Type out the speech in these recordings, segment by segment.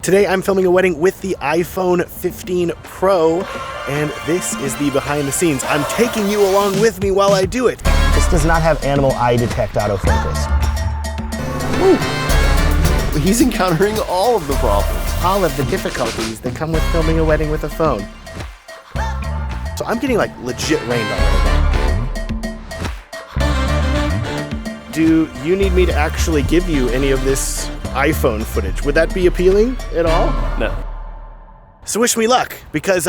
Today I'm filming a wedding with the iPhone 15 Pro, and this is the behind the scenes. I'm taking you along with me while I do it. This does not have animal eye detect autofocus. Ooh. He's encountering all of the problems. All of the difficulties that come with filming a wedding with a phone. So I'm getting like legit rained on right now. Do you need me to actually give you any of this iPhone footage? Would that be appealing at all? No. So wish me luck, because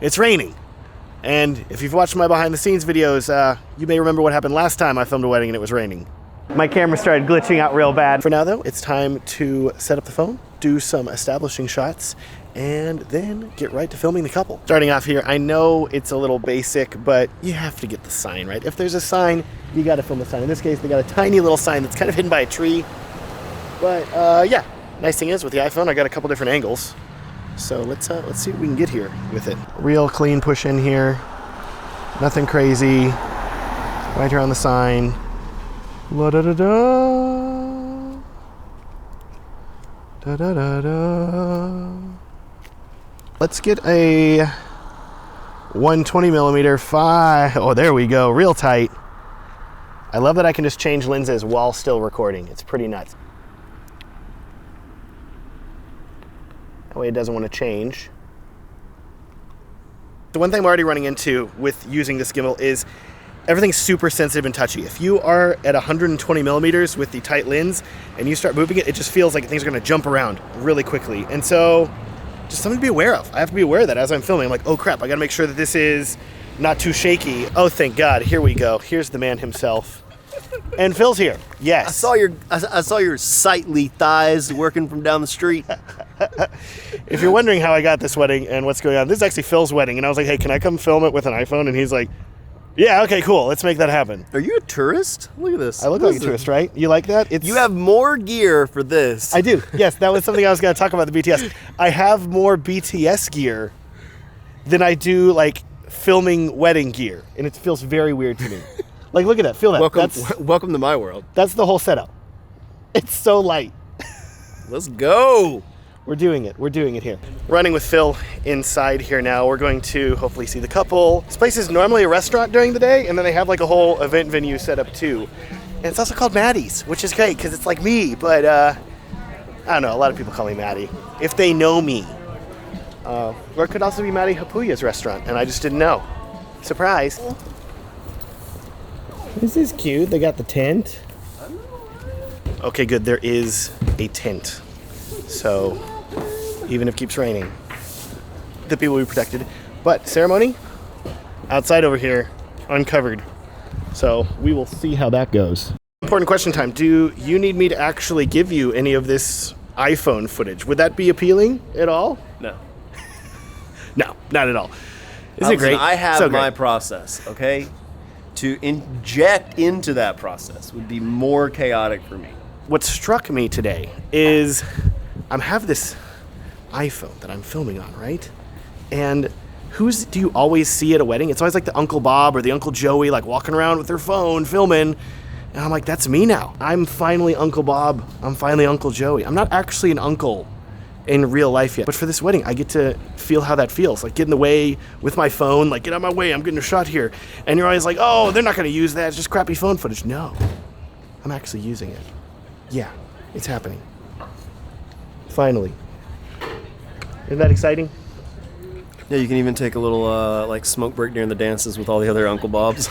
it's raining. And if you've watched my behind the scenes videos, you may remember what happened last time I filmed a wedding and it was raining. My camera started glitching out real bad. For now though, it's time to set up the phone, do some establishing shots, and then get right to filming the couple. Starting off here, I know it's a little basic, but you have to get the sign, right? If there's a sign, you gotta film the sign. In this case, they got a tiny little sign that's kind of hidden by a tree. But yeah, nice thing is with the iPhone, I got a couple different angles. So let's see what we can get here with it. Real clean push in here. Nothing crazy. Right here on the sign. La da da da. Da da da da. Let's get a 120 millimeter 5. Oh, there we go. Real tight. I love that I can just change lenses while still recording. It's pretty nuts. That way it doesn't want to change. The one thing I'm already running into with using this gimbal is everything's super sensitive and touchy. If you are at 120 millimeters with the tight lens and you start moving it, it just feels like things are going to jump around really quickly. And so just something to be aware of. I have to be aware of that as I'm filming. I'm like, oh crap, I got to make sure that this is not too shaky. Oh, thank God. Here we go. Here's the man himself. And Phil's here. Yes. I saw your sightly thighs working from down the street. If you're wondering how I got this wedding and what's going on, this is actually Phil's wedding. And I was like, hey, can I come film it with an iPhone? And he's like, yeah, okay, cool. Let's make that happen. Are you a tourist? Look at this. I look like a tourist, right? You like that? You have more gear for this. I do. Yes, that was something I was going to talk about, the BTS. I have more BTS gear than I do like filming wedding gear. And it feels very weird to me. Like, look at that. Feel that. Welcome to my world. That's the whole setup. It's so light. Let's go. We're doing it. We're doing it here. Running with Phil inside here now. We're going to hopefully see the couple. This place is normally a restaurant during the day, and then they have like a whole event venue set up too. And it's also called Maddie's, which is great because it's like me, but I don't know. A lot of people call me Maddie if they know me. Or it could also be Maddie Hapuya's restaurant, and I just didn't know. Surprise. This is cute. They got the tent. Okay, good. There is a tent. So even if it keeps raining, the people will be protected. But ceremony, outside over here, uncovered. So we will see how that goes. Important question time. Do you need me to actually give you any of this iPhone footage? Would that be appealing at all? No. No, not at all. Isn't it great? I have So my great. process, okay? To inject into that process would be more chaotic for me. What struck me today is I have this iPhone that I'm filming on, right? And do you always see at a wedding? It's always like the Uncle Bob or the Uncle Joey, like walking around with their phone filming. And I'm like, that's me now. I'm finally Uncle Bob. I'm finally Uncle Joey. I'm not actually an uncle in real life yet. But for this wedding, I get to feel how that feels. Like, get in the way with my phone, like, get out of my way, I'm getting a shot here. And you're always like, oh, they're not gonna use that, it's just crappy phone footage. No, I'm actually using it. Yeah, it's happening. Finally. Isn't that exciting? Yeah, you can even take a little like smoke break during the dances with all the other Uncle Bobs.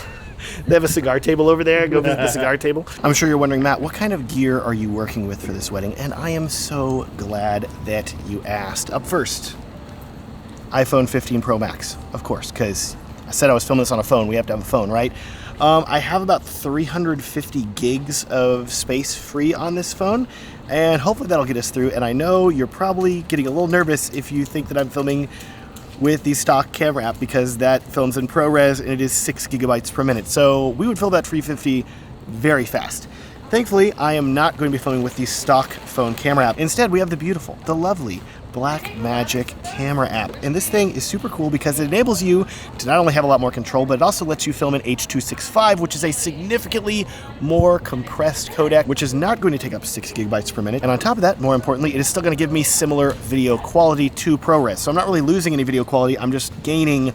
They have a cigar table over there. Go visit the cigar table. I'm sure you're wondering, Matt, what kind of gear are you working with for this wedding? And I am so glad that you asked. Up first, iPhone 15 Pro Max, of course, because I said I was filming this on a phone. We have to have a phone, right? I have about 350 gigs of space free on this phone, and hopefully that'll get us through. And I know you're probably getting a little nervous if you think that I'm filming with the stock camera app, because that films in ProRes and it is 6 gigabytes per minute. So we would fill that 350 very fast. Thankfully, I am not going to be filming with the stock phone camera app. Instead, we have the beautiful, the lovely Blackmagic camera app. And this thing is super cool because it enables you to not only have a lot more control, but it also lets you film in H.265, which is a significantly more compressed codec, which is not going to take up 6 gigabytes per minute. And on top of that, more importantly, it is still going to give me similar video quality to ProRes. So I'm not really losing any video quality, I'm just gaining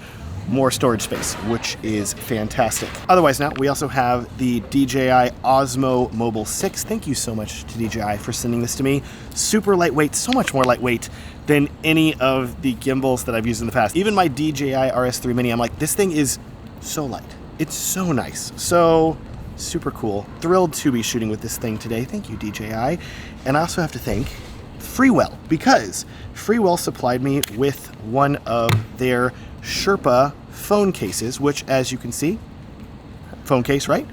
more storage space, which is fantastic. Otherwise now, we also have the DJI Osmo Mobile 6. Thank you so much to DJI for sending this to me. Super lightweight, so much more lightweight than any of the gimbals that I've used in the past. Even my DJI RS3 Mini, I'm like, this thing is so light. It's so nice, so super cool. Thrilled to be shooting with this thing today. Thank you, DJI. And I also have to thank Freewell, because Freewell supplied me with one of their Sherpa phone cases, which, as you can see, phone case, right?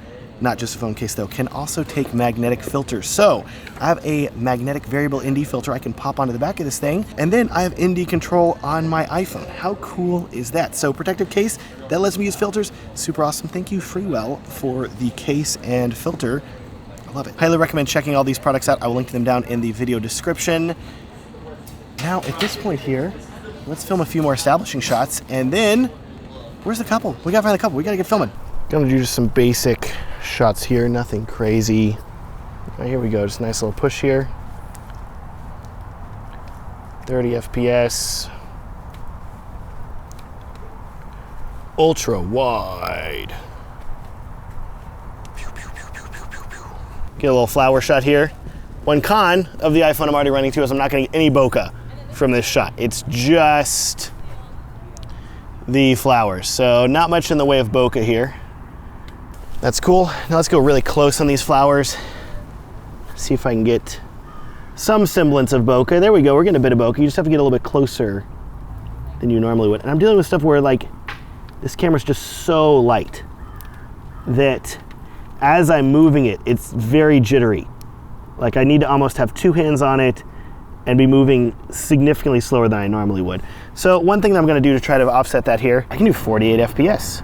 Not just a phone case though, can also take magnetic filters. So I have a magnetic variable ND filter I can pop onto the back of this thing, and then I have ND control on my iPhone. How cool is that? So protective case that lets me use filters, super awesome. Thank you, Freewell, for the case and filter. I love it. Highly recommend checking all these products out. I will link them down in the video description. Now at this point here, let's film a few more establishing shots, and then, where's the couple? We gotta find the couple, we gotta get filming. Gonna do just some basic shots here, nothing crazy. All right, here we go, just a nice little push here. 30 FPS. Ultra wide. Get a little flower shot here. One con of the iPhone I'm already running to is I'm not gonna get any bokeh from this shot. It's just the flowers, so not much in the way of bokeh here. That's cool. Now let's go really close on these flowers. See if I can get some semblance of bokeh. There we go, we're getting a bit of bokeh. You just have to get a little bit closer than you normally would. And I'm dealing with stuff where, like, this camera's just so light that as I'm moving it, it's very jittery. Like, I need to almost have two hands on it and be moving significantly slower than I normally would. So one thing that I'm gonna do to try to offset that here, I can do 48 FPS.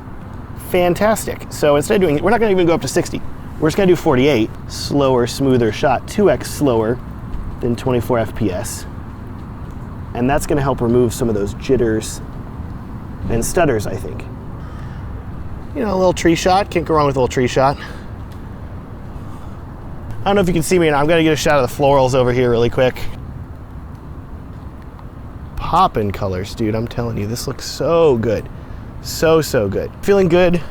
Fantastic. So instead of doing, we're not gonna even go up to 60. We're just gonna do 48. Slower, smoother shot, 2x slower than 24 FPS. And that's gonna help remove some of those jitters and stutters, I think. You know, a little tree shot, can't go wrong with a little tree shot. I don't know if you can see me, and I'm gonna get a shot of the florals over here really quick. Poppin' colors, dude, I'm telling you, this looks so good. So good. Feeling good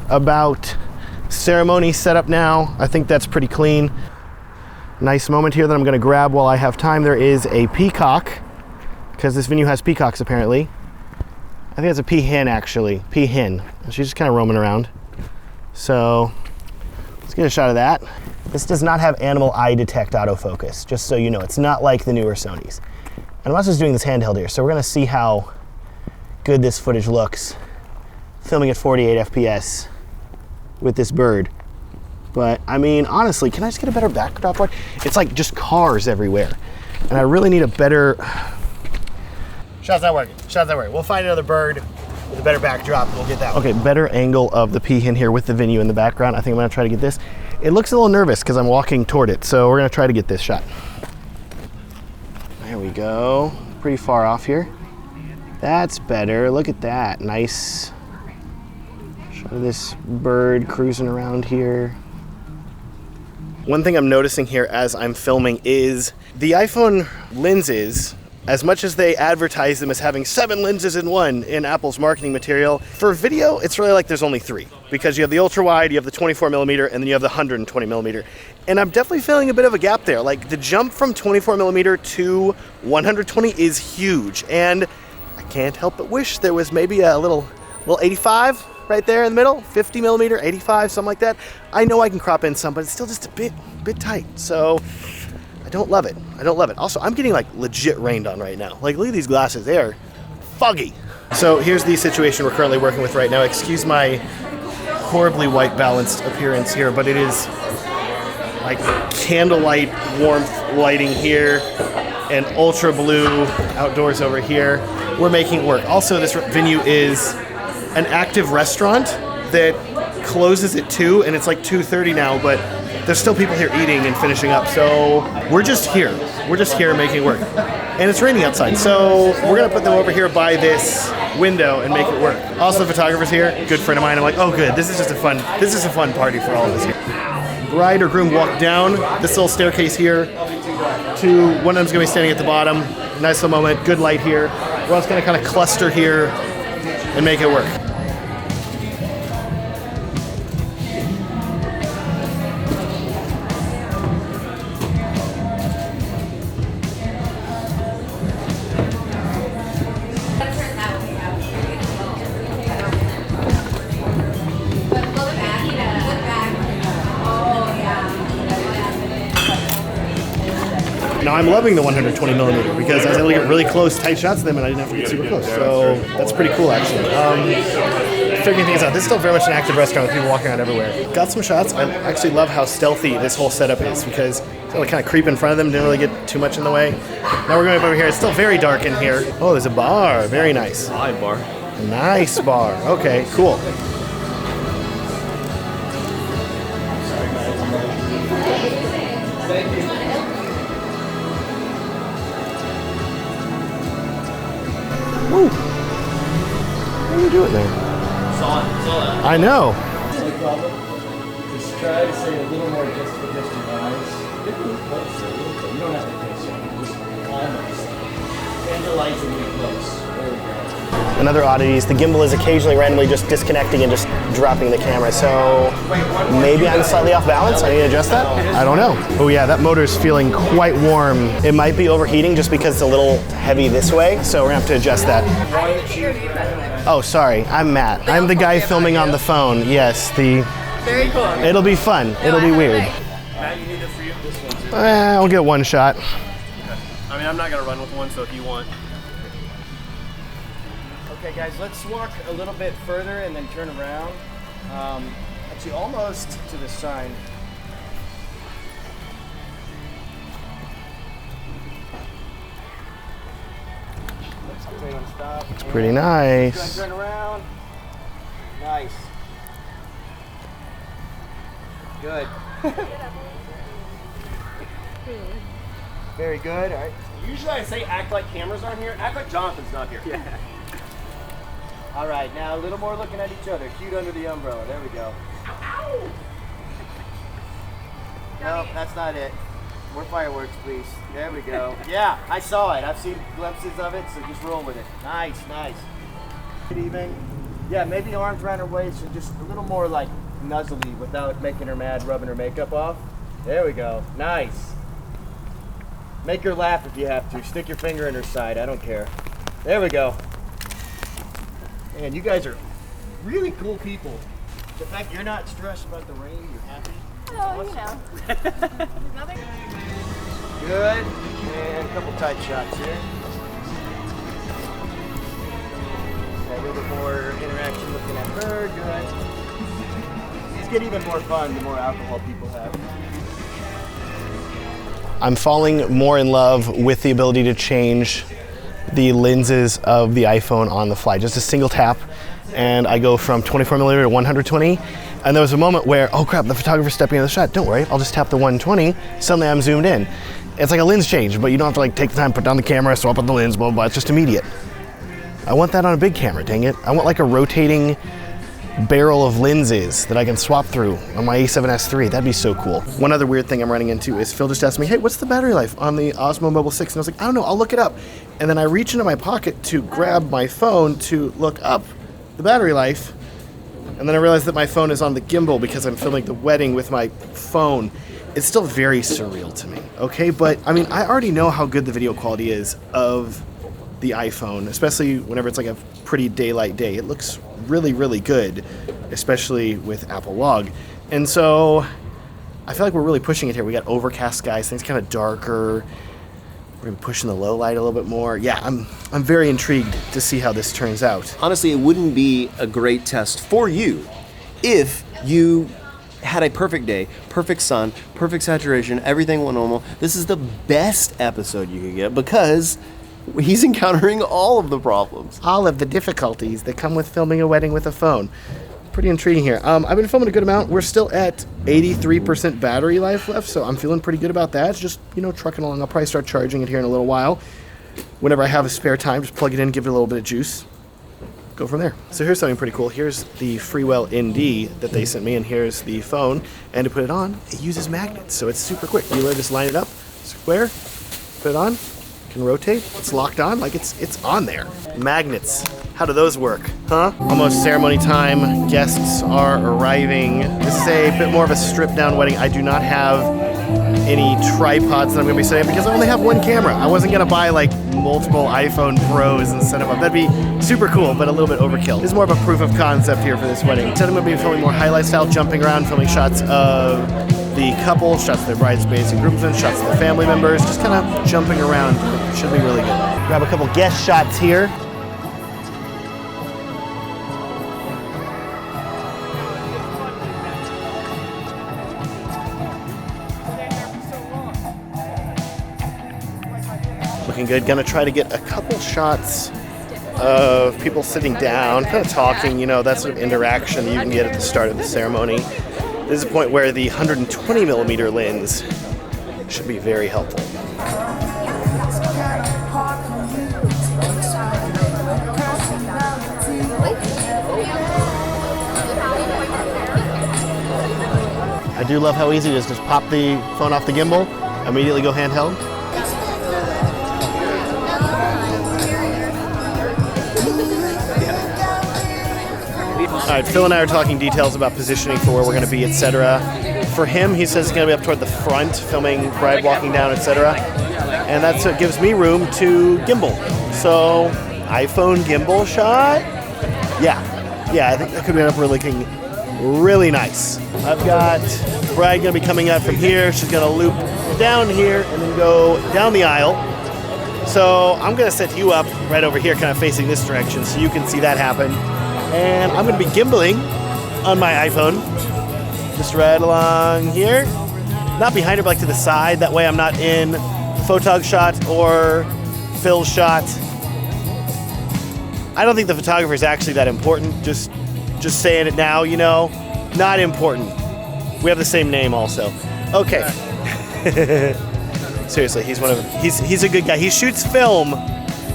about ceremony setup now. I think that's pretty clean. Nice moment here that I'm gonna grab while I have time. There is a peacock, because this venue has peacocks apparently. I think it's a peahen actually, peahen. She's just kind of roaming around. So let's get a shot of that. This does not have animal eye detect autofocus, just so you know. It's not like the newer Sonys. And I'm also just doing this handheld here, so we're gonna see how good this footage looks filming at 48 FPS with this bird. But I mean, honestly, can I just get a better backdrop? It's like just cars everywhere. And I really need a better, shot's not working, We'll find another bird with a better backdrop and we'll get that one. Okay, better angle of the peahen here with the venue in the background. I think I'm gonna try to get this. It looks a little nervous because I'm walking toward it, so we're gonna try to get this shot. There we go, pretty far off here. That's better, look at that, nice shot of this bird cruising around here. One thing I'm noticing here as I'm filming is the iPhone lenses, as much as they advertise them as having 7 lenses in one in Apple's marketing material, for video, it's really like there's only 3. Because you have the ultra wide, you have the 24mm, and then you have the 120mm. And I'm definitely feeling a bit of a gap there. Like, the jump from 24mm to 120 is huge. And I can't help but wish there was maybe a little 85 right there in the middle, 50mm, 85, something like that. I know I can crop in some, but it's still just a bit tight. So I don't love it. Also, I'm getting like legit rained on right now. Like, look at these glasses, they are foggy. So here's the situation we're currently working with right now. Excuse my horribly white balanced appearance here, but it is like candlelight warmth lighting here and ultra blue outdoors over here. We're making it work. Also, this venue is an active restaurant that closes at 2, and it's like 2:30 now, but there's still people here eating and finishing up. So we're just here. We're just here making it work. And it's raining outside, so we're gonna put them over here by this window and make it work. Also, the photographer's here, good friend of mine. I'm like, oh good, this is a fun party for all of us here. Bride or groom walk down this little staircase here to, one of them's gonna be standing at the bottom. Nice little moment, good light here. We're also gonna kind of cluster here and make it work. Now I'm loving the 120 millimeter because I was able to get really close, tight shots of them, and I didn't have to get super close. So that's pretty cool, actually. Figuring things out. This is still very much an active restaurant with people walking around everywhere. Got some shots. I actually love how stealthy this whole setup is because it's kind of creep in front of them, didn't really get too much in the way. Now we're going up over here. It's still very dark in here. Oh, there's a bar. Very nice. Hi, bar. Nice bar. Okay, cool. Woo. What are you doing there? Saw that. I know. Just try to say a little more just for your eyes. Get a little closer. You don't have to face it. Just almost. And the lights will be close. There we go. Another oddity is the gimbal is occasionally randomly just disconnecting and just dropping the camera. So maybe I'm slightly off balance. I need to adjust that. I don't know. Oh yeah, that motor's feeling quite warm. It might be overheating just because it's a little heavy this way. So we're gonna have to adjust that. Oh, sorry. I'm Matt. I'm the guy filming on the phone. Yes, Very cool. it'll be fun. It'll be weird. Matt, you need this for you? This one too. I'll get one shot. I mean, I'm not going to run with one, so if you want. Okay, guys, let's walk a little bit further and then turn around. Actually, almost to the sign. Stop. It's pretty nice. Turn around. Nice. Good. Very good. All right. Usually I say act like cameras aren't here. Act like Jonathan's not here. Yeah. All right, now a little more looking at each other. Cute under the umbrella. There we go. Ow! No, that's not it. More fireworks, please. There we go. Yeah, I saw it. I've seen glimpses of it, so just roll with it. Nice, nice. Good evening. Yeah, maybe arms around her waist and just a little more like nuzzly without making her mad, rubbing her makeup off. There we go. Nice. Make her laugh if you have to. Stick your finger in her side. I don't care. There we go. Man, you guys are really cool people. The fact you're not stressed about the rain, you're happy. Oh, you know. There's nothing. Good. And a couple tight shots here. A little bit more interaction looking at her. Good. These get even more fun the more alcohol people have. I'm falling more in love with the ability to change the lenses of the iPhone on the fly. Just a single tap, and I go from 24 millimeter to 120. And there was a moment where, oh crap, the photographer's stepping in the shot. Don't worry, I'll just tap the 120. Suddenly I'm zoomed in. It's like a lens change, but you don't have to like take the time, put down the camera, swap out the lens, blah, blah, blah. It's just immediate. I want that on a big camera, dang it. I want like a rotating barrel of lenses that I can swap through on my A7S III. That'd be so cool. One other weird thing I'm running into is Phil just asked me, hey, what's the battery life on the Osmo Mobile 6? And I was like, I don't know, I'll look it up. And then I reach into my pocket to grab my phone to look up the battery life. And then I realized that my phone is on the gimbal because I'm filming the wedding with my phone. It's still very surreal to me, okay? But I mean, I already know how good the video quality is of the iPhone, especially whenever it's like a pretty daylight day. It looks really, really good, especially with Apple Log. And so I feel like we're really pushing it here. We got overcast skies, things kind of darker. We're gonna be pushing the low light a little bit more. Yeah, I'm very intrigued to see how this turns out. Honestly, it wouldn't be a great test for you if you had a perfect day, perfect sun, perfect saturation, everything went normal. This is the best episode you could get because he's encountering all of the problems. All of the difficulties that come with filming a wedding with a phone. pretty intriguing here. I've been filming a good amount. We're still at 83% battery life left, so I'm feeling pretty good about that. It's just, you know, trucking along. I'll probably start charging it here in a little while. Whenever I have a spare time, just plug it in, give it a little bit of juice. Go from there. So here's something pretty cool. Here's the Freewell ND that they sent me, and here's the phone. And to put it on, it uses magnets, so it's super quick. You just line it up, square, put it on, can rotate, it's locked on, like it's on there. Magnets, how do those work, huh? Almost ceremony time, guests are arriving. This is a bit more of a stripped down wedding. I do not have any tripods that I'm gonna be setting up because I only have one camera. I wasn't gonna buy like multiple iPhone Pros and set them up. That'd be super cool, but a little bit overkill. This is more of a proof of concept here for this wedding. Instead, I'm gonna be filming more highlight style, jumping around, filming shots of the couple, shots of their bridesmaids and groomsmen, shots of the family members, just kind of jumping around. Should be really good. Grab a couple guest shots here. Looking good. Gonna try to get a couple shots of people sitting down, kind of talking, you know, that sort of interaction that you can get at the start of the ceremony. This is a point where the 120 millimeter lens should be very helpful. I do love how easy it is. Just pop the phone off the gimbal, immediately go handheld. All right, Phil and I are talking details about positioning for where we're going to be, etc. For him, he says he's going to be up toward the front, filming bride walking down, etc. And that's what gives me room to gimbal. So, iPhone gimbal shot? Yeah, I think that could end up looking really nice. I've got bride going to be coming out from here. She's going to loop down here and then go down the aisle. So I'm going to set you up right over here, kind of facing this direction, so you can see that happen. And I'm going to be gimbaling on my iPhone, just right along here. Not behind her, but like to the side. That way I'm not in photog shot or Phil's shot. I don't think the photographer is actually that important. Just saying it now, you know, not important. We have the same name also. Okay. Seriously, he's a good guy. He shoots film,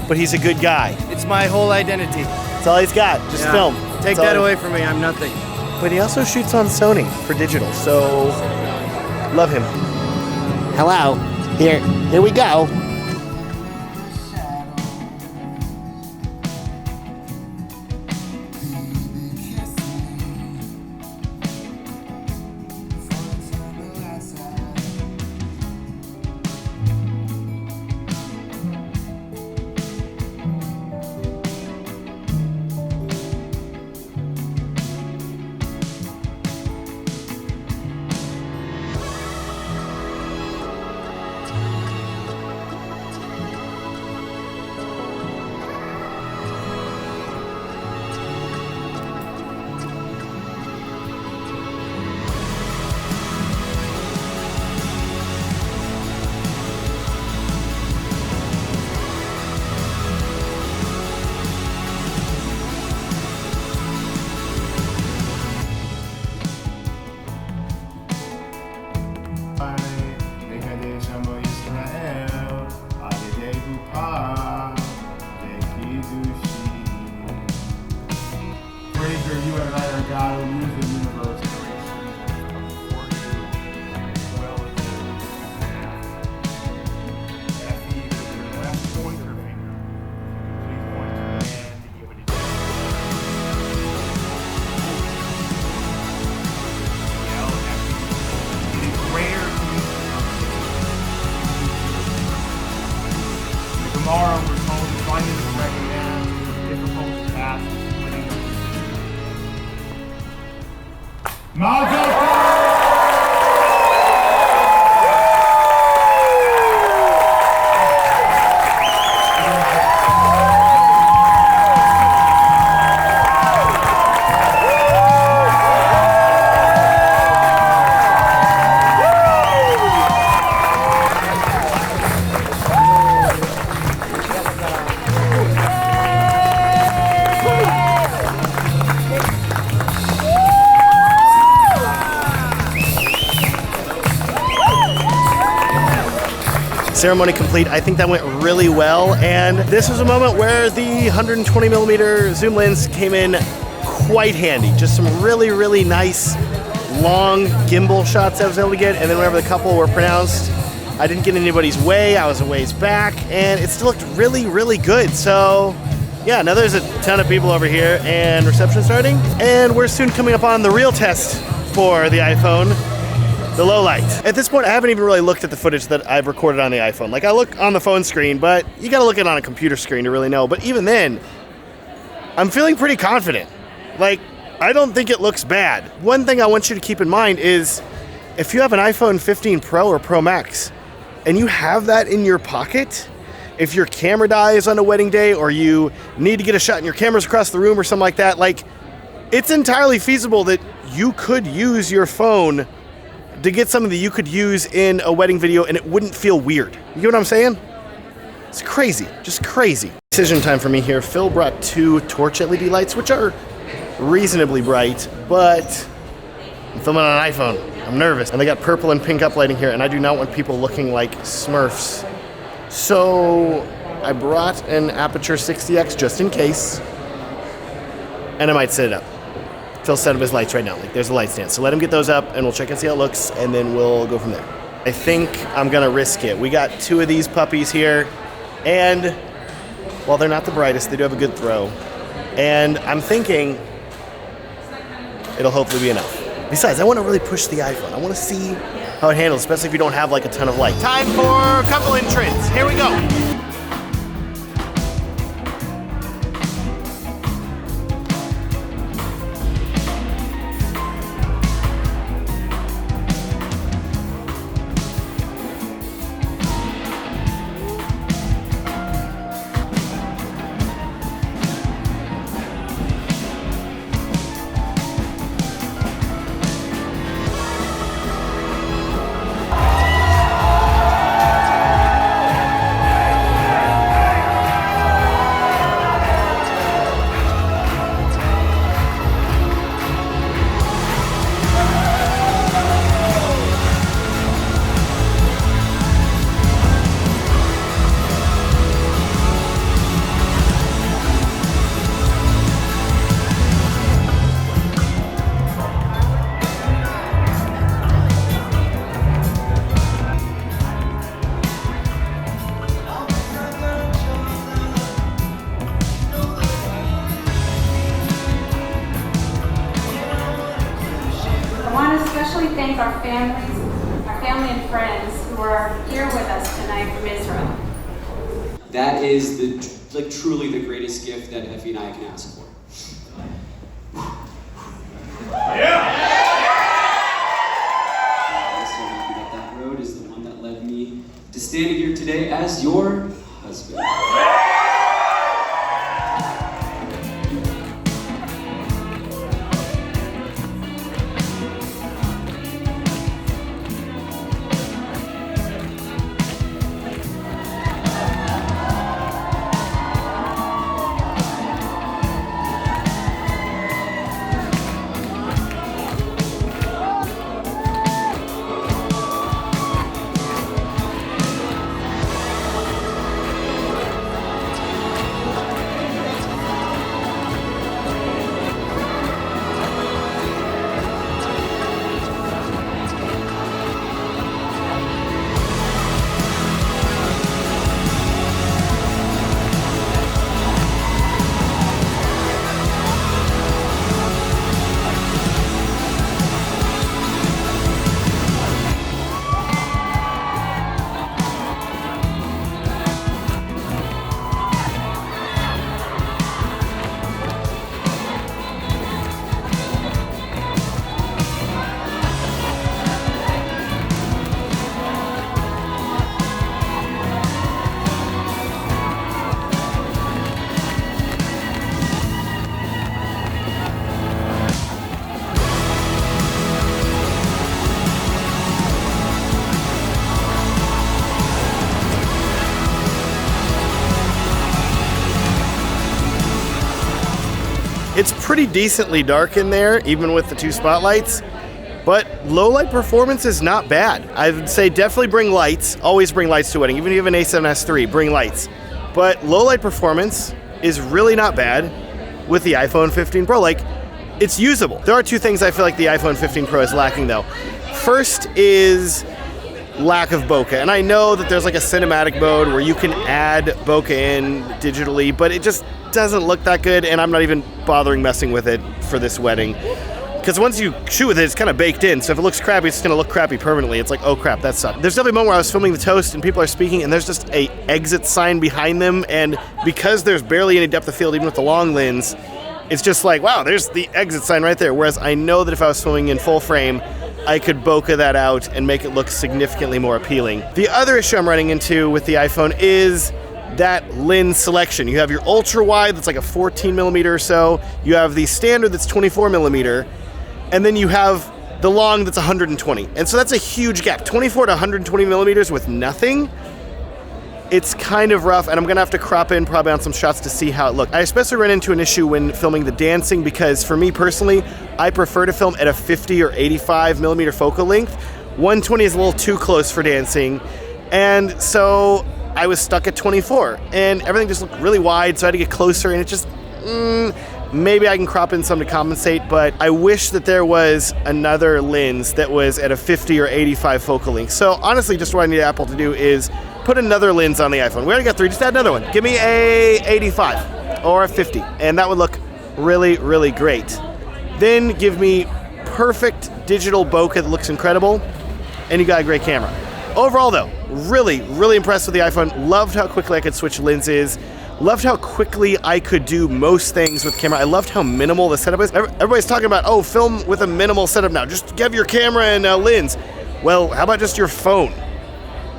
but he's a good guy. It's my whole identity. That's all he's got, just film. Take that away from me, I'm nothing. But he also shoots on Sony for digital, so love him. Hello, here we go. Tomorrow we're told to find the correct man, difficult task, winning. Mazel ceremony complete. I think that went really well, and this was a moment where the 120mm zoom lens came in quite handy. Just some really, really nice long gimbal shots I was able to get, and then whenever the couple were pronounced, I didn't get in anybody's way, I was a ways back, and it still looked really, really good. So yeah, now there's a ton of people over here and reception starting, and we're soon coming up on the real test for the iPhone, the Lowlight. At this point, I haven't even really looked at the footage that I've recorded on the iPhone. Like, I look on the phone screen, but you gotta look at it on a computer screen to really know. But even then, I'm feeling pretty confident. Like, I don't think it looks bad. One thing I want you to keep in mind is if you have an iPhone 15 Pro or Pro Max and you have that in your pocket, if your camera dies on a wedding day or you need to get a shot and your camera's across the room or something like that, like, it's entirely feasible that you could use your phone to get something that you could use in a wedding video and it wouldn't feel weird. You get what I'm saying? It's crazy, just crazy. Decision time for me here. Phil brought 2 torch LED lights, which are reasonably bright, but I'm filming on an iPhone. I'm nervous. And they got purple and pink uplighting here, and I do not want people looking like Smurfs. So I brought an Aperture 60X just in case, and I might set it up. Phil set up his lights right now. Like, there's a light stand. So let him get those up, and we'll check and see how it looks, and then we'll go from there. I think I'm gonna risk it. We got 2 of these puppies here, and while they're not the brightest, they do have a good throw. And I'm thinking it'll hopefully be enough. Besides, I want to really push the iPhone. I want to see how it handles, especially if you don't have like a ton of light. Time for couple entrants. Here we go. Thank our family and friends who are here with us tonight from Israel. That is truly the greatest gift that Effie and I can ask for. I'm so happy that that road is the one that led me to standing here today as your husband. It's pretty decently dark in there, even with the 2 spotlights. but low light performance is not bad. I would say definitely bring lights. Always bring lights to a wedding. Even if you have an A7S III, bring lights. But low light performance is really not bad with the iPhone 15 Pro. Like, it's usable. There are two things I feel like the iPhone 15 Pro is lacking though. First is lack of bokeh. And I know that there's like a cinematic mode where you can add bokeh in digitally, but it just doesn't look that good, and I'm not even bothering messing with it for this wedding. Because once you shoot with it, it's kind of baked in, so if it looks crappy, it's going to look crappy permanently. It's like, oh crap, that sucked. There's definitely a moment where I was filming the toast and people are speaking and there's just a exit sign behind them, and because there's barely any depth of field even with the long lens, it's just like, wow, there's the exit sign right there. Whereas I know that if I was filming in full frame, I could bokeh that out and make it look significantly more appealing. The other issue I'm running into with the iPhone is that lens selection. You have your ultra wide that's like a 14 millimeter or so, you have the standard that's 24 millimeter, and then you have the long that's 120. And so that's a huge gap. 24 to 120 millimeters with nothing. It's kind of rough, and I'm gonna have to crop in probably on some shots to see how it looks. I especially ran into an issue when filming the dancing because for me personally, I prefer to film at a 50 or 85 millimeter focal length. 120 is a little too close for dancing, and so I was stuck at 24, and everything just looked really wide, so I had to get closer, and it just, maybe I can crop in some to compensate, but I wish that there was another lens that was at a 50 or 85 focal length. So honestly, just what I need Apple to do is put another lens on the iPhone. We already got 3, just add another one. Give me a 85 or a 50, and that would look really, really great. Then give me perfect digital bokeh that looks incredible, and you got a great camera. Overall though, really, really impressed with the iPhone. Loved how quickly I could switch lenses. Loved how quickly I could do most things with the camera. I loved how minimal the setup is. Everybody's talking about, oh, film with a minimal setup now. Just give your camera and a lens. Well, how about just your phone?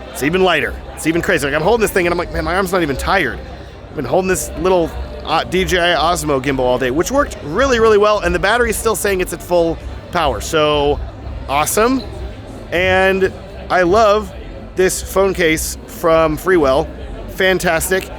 It's even lighter. It's even crazier. Like, I'm holding this thing and I'm like, man, my arm's not even tired. I've been holding this little DJI Osmo gimbal all day, which worked really, really well. And the battery's still saying it's at full power. So awesome. And I love this phone case from Freewell. Fantastic.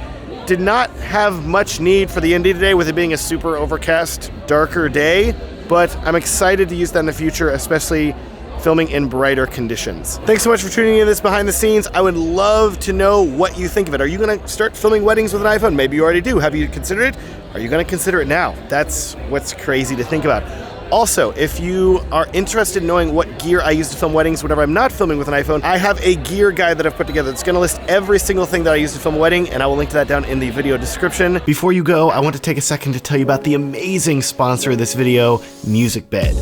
Did not have much need for the Indy today with it being a super overcast, darker day, but I'm excited to use that in the future, especially filming in brighter conditions. Thanks so much for tuning in to this behind the scenes. I would love to know what you think of it. Are you gonna start filming weddings with an iPhone? Maybe you already do. Have you considered it? Are you gonna consider it now? That's what's crazy to think about. Also, if you are interested in knowing what gear I use to film weddings whenever I'm not filming with an iPhone, I have a gear guide that I've put together. It's going to list every single thing that I use to film a wedding, and I will link to that down in the video description. Before you go, I want to take a second to tell you about the amazing sponsor of this video, MusicBed.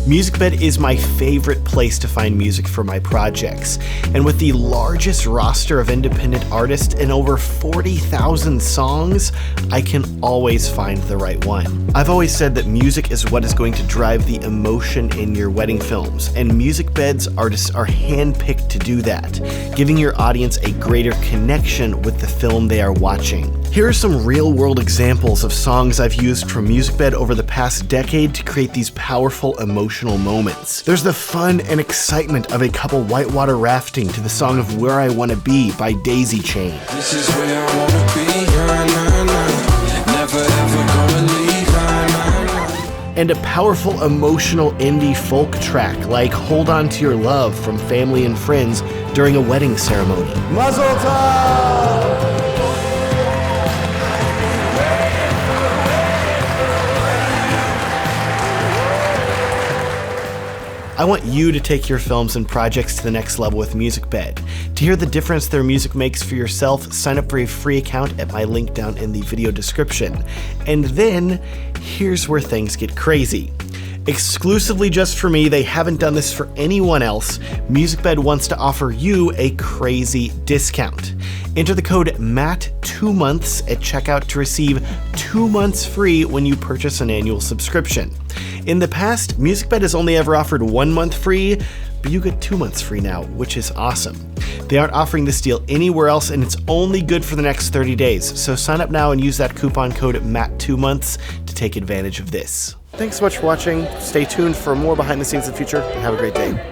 MusicBed is my favorite place to find music for my projects, and with the largest roster of independent artists and over 40,000 songs, I can always find the right one. I've always said that music is what is going to drive the emotion in your wedding films, and MusicBed's artists are handpicked to do that, giving your audience a greater connection with the film they are watching. Here are some real-world examples of songs I've used from MusicBed over the past decade to create these powerful emotional moments. There's the fun and excitement of a couple whitewater rafting to the song of Where I Wanna Be by Daisy Chain. This is where I wanna be, never ever gonna leave. And a powerful emotional indie folk track like Hold On To Your Love from Family and Friends during a wedding ceremony. Mazel tov! I want you to take your films and projects to the next level with MusicBed. To hear the difference their music makes for yourself, sign up for a free account at my link down in the video description. And then, here's where things get crazy. Exclusively just for me, they haven't done this for anyone else, MusicBed wants to offer you a crazy discount. Enter the code MATT2months at checkout to receive 2 months free when you purchase an annual subscription. In the past, MusicBed has only ever offered 1 month free, but you get 2 months free now, which is awesome. They aren't offering this deal anywhere else, and it's only good for the next 30 days. So sign up now and use that coupon code MATT2months to take advantage of this. Thanks so much for watching. Stay tuned for more behind the scenes in the future, and have a great day.